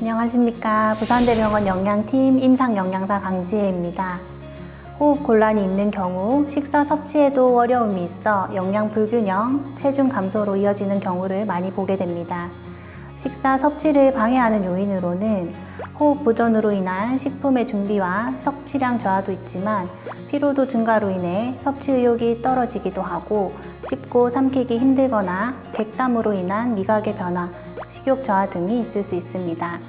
안녕하십니까. 부산대병원 영양팀 임상영양사 강지혜입니다. 호흡 곤란이 있는 경우 식사 섭취에도 어려움이 있어 영양 불균형, 체중 감소로 이어지는 경우를 많이 보게 됩니다. 식사 섭취를 방해하는 요인으로는 호흡 부전으로 인한 식품의 준비와 섭취량 저하도 있지만 피로도 증가로 인해 섭취 의욕이 떨어지기도 하고 씹고 삼키기 힘들거나 백담으로 인한 미각의 변화, 식욕 저하 등이 있을 수 있습니다.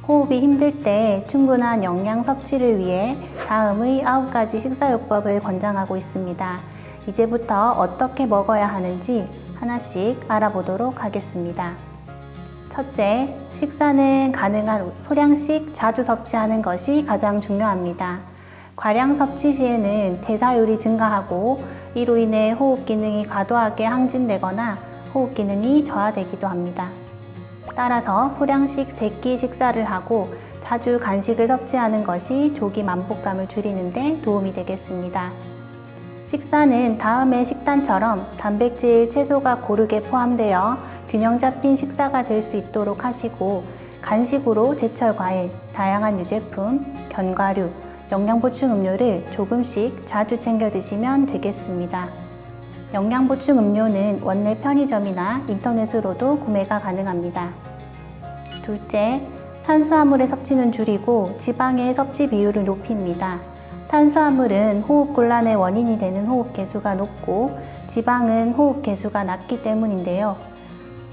호흡이 힘들 때 충분한 영양 섭취를 위해 다음의 9가지 식사요법을 권장하고 있습니다. 이제부터 어떻게 먹어야 하는지 하나씩 알아보도록 하겠습니다. 첫째, 식사는 가능한 소량씩 자주 섭취하는 것이 가장 중요합니다. 과량 섭취 시에는 대사율이 증가하고 이로 인해 호흡 기능이 과도하게 항진되거나 호흡 기능이 저하되기도 합니다. 따라서 소량씩 3끼 식사를 하고 자주 간식을 섭취하는 것이 조기 만복감을 줄이는 데 도움이 되겠습니다. 식사는 다음의 식단처럼 단백질, 채소가 고르게 포함되어 균형 잡힌 식사가 될 수 있도록 하시고 간식으로 제철 과일, 다양한 유제품, 견과류, 영양보충 음료를 조금씩 자주 챙겨 드시면 되겠습니다. 영양보충 음료는 원내 편의점이나 인터넷으로도 구매가 가능합니다. 둘째, 탄수화물의 섭취는 줄이고 지방의 섭취 비율을 높입니다. 탄수화물은 호흡 곤란의 원인이 되는 호흡 개수가 높고 지방은 호흡 개수가 낮기 때문인데요.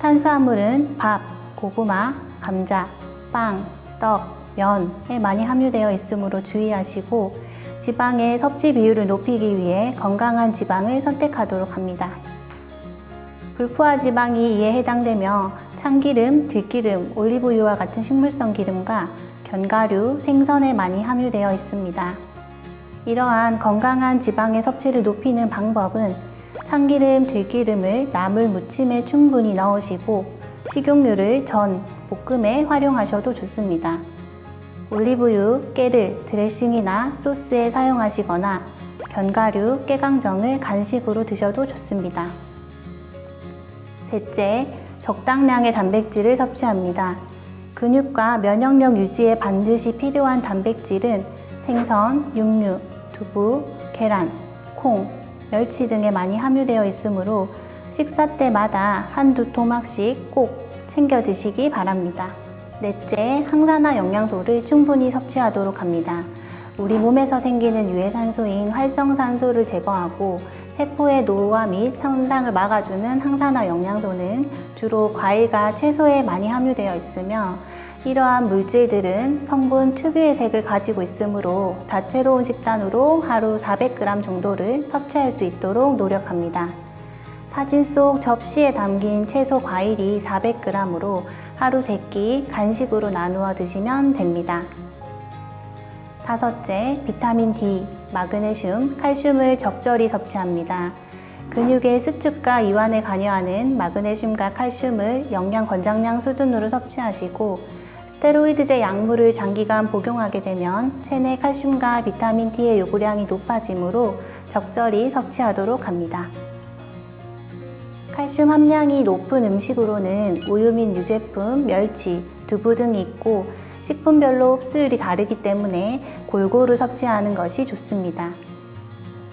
탄수화물은 밥, 고구마, 감자, 빵, 떡, 면에 많이 함유되어 있으므로 주의하시고 지방의 섭취 비율을 높이기 위해 건강한 지방을 선택하도록 합니다. 불포화 지방이 이에 해당되며 참기름, 들기름, 올리브유와 같은 식물성 기름과 견과류, 생선에 많이 함유되어 있습니다. 이러한 건강한 지방의 섭취를 높이는 방법은 참기름, 들기름을 나물 무침에 충분히 넣으시고 식용유를 전, 볶음에 활용하셔도 좋습니다. 올리브유, 깨를 드레싱이나 소스에 사용하시거나 견과류, 깨강정을 간식으로 드셔도 좋습니다. 셋째, 적당량의 단백질을 섭취합니다. 근육과 면역력 유지에 반드시 필요한 단백질은 생선, 육류, 두부, 계란, 콩, 멸치 등에 많이 함유되어 있으므로 식사 때마다 한두 토막씩 꼭 챙겨 드시기 바랍니다. 넷째, 항산화 영양소를 충분히 섭취하도록 합니다. 우리 몸에서 생기는 유해산소인 활성산소를 제거하고 세포의 노화 및 성장을 막아주는 항산화 영양소는 주로 과일과 채소에 많이 함유되어 있으며 이러한 물질들은 성분 특유의 색을 가지고 있으므로 다채로운 식단으로 하루 400g 정도를 섭취할 수 있도록 노력합니다. 사진 속 접시에 담긴 채소 과일이 400g으로 하루 3끼 간식으로 나누어 드시면 됩니다. 다섯째, 비타민 D, 마그네슘, 칼슘을 적절히 섭취합니다. 근육의 수축과 이완에 관여하는 마그네슘과 칼슘을 영양 권장량 수준으로 섭취하시고 스테로이드제 약물을 장기간 복용하게 되면 체내 칼슘과 비타민 D의 요구량이 높아지므로 적절히 섭취하도록 합니다. 칼슘 함량이 높은 음식으로는 우유 및 유제품, 멸치, 두부 등이 있고 식품별로 흡수율이 다르기 때문에 골고루 섭취하는 것이 좋습니다.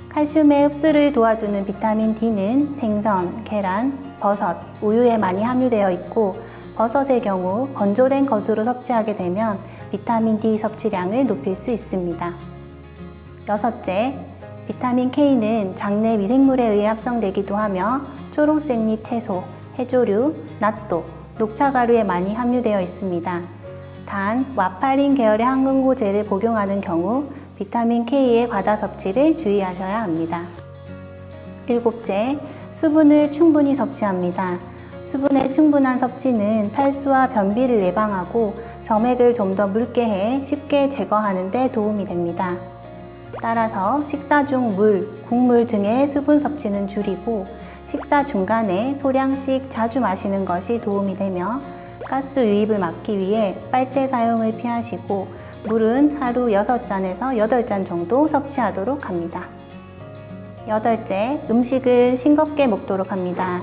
칼슘의 흡수를 도와주는 비타민 D는 생선, 계란, 버섯, 우유에 많이 함유되어 있고 버섯의 경우 건조된 것으로 섭취하게 되면 비타민 D 섭취량을 높일 수 있습니다. 여섯째, 비타민 K는 장내 미생물에 의해 합성되기도 하며 초록색잎 채소, 해조류, 낫또, 녹차가루에 많이 함유되어 있습니다. 단, 와파린 계열의 항응고제를 복용하는 경우 비타민 K의 과다 섭취를 주의하셔야 합니다. 일곱째, 수분을 충분히 섭취합니다. 수분의 충분한 섭취는 탈수와 변비를 예방하고 점액을 좀 더 묽게 해 쉽게 제거하는 데 도움이 됩니다. 따라서 식사 중 물, 국물 등의 수분 섭취는 줄이고 식사 중간에 소량씩 자주 마시는 것이 도움이 되며 가스 유입을 막기 위해 빨대 사용을 피하시고 물은 하루 6잔에서 8잔 정도 섭취하도록 합니다. 여덟째, 음식을 싱겁게 먹도록 합니다.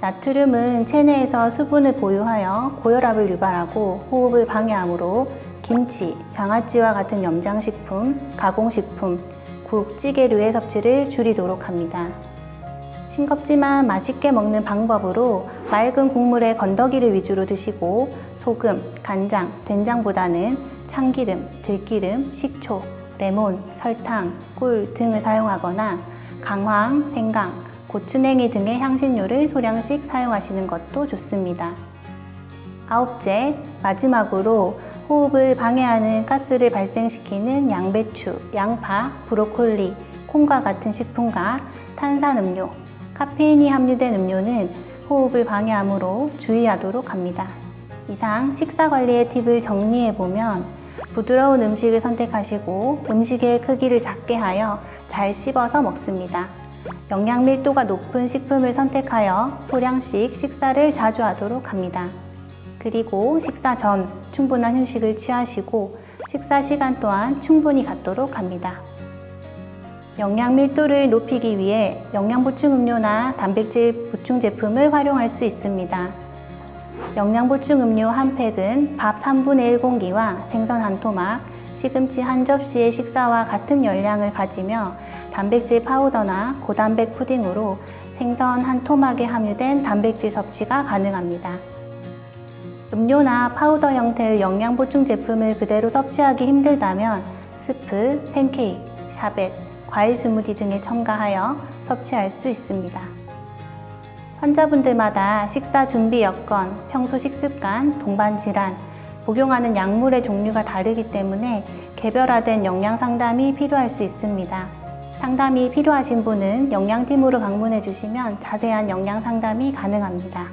나트륨은 체내에서 수분을 보유하여 고혈압을 유발하고 호흡을 방해하므로 김치, 장아찌와 같은 염장식품, 가공식품, 국, 찌개류의 섭취를 줄이도록 합니다. 싱겁지만 맛있게 먹는 방법으로 맑은 국물에 건더기를 위주로 드시고 소금, 간장, 된장보다는 참기름, 들기름, 식초, 레몬, 설탕, 꿀 등을 사용하거나 강황, 생강, 고추냉이 등의 향신료를 소량씩 사용하시는 것도 좋습니다. 아홉째, 마지막으로 호흡을 방해하는 가스를 발생시키는 양배추, 양파, 브로콜리, 콩과 같은 식품과 탄산음료, 카페인이 함유된 음료는 호흡을 방해하므로 주의하도록 합니다. 이상 식사 관리의 팁을 정리해보면 부드러운 음식을 선택하시고 음식의 크기를 작게 하여 잘 씹어서 먹습니다. 영양 밀도가 높은 식품을 선택하여 소량씩 식사를 자주 하도록 합니다. 그리고 식사 전 충분한 휴식을 취하시고 식사 시간 또한 충분히 갖도록 합니다. 영양 밀도를 높이기 위해 영양 보충 음료나 단백질 보충 제품을 활용할 수 있습니다. 영양 보충 음료 한 팩은 밥 3분의 1 공기와 생선 한 토막, 시금치 한 접시의 식사와 같은 열량을 가지며 단백질 파우더나 고단백 푸딩으로 생선 한 토막에 함유된 단백질 섭취가 가능합니다. 음료나 파우더 형태의 영양 보충 제품을 그대로 섭취하기 힘들다면 스프, 팬케이크, 샤벳, 과일 스무디 등에 첨가하여 섭취할 수 있습니다. 환자분들마다 식사 준비 여건, 평소 식습관, 동반 질환, 복용하는 약물의 종류가 다르기 때문에 개별화된 영양 상담이 필요할 수 있습니다. 상담이 필요하신 분은 영양팀으로 방문해 주시면 자세한 영양 상담이 가능합니다.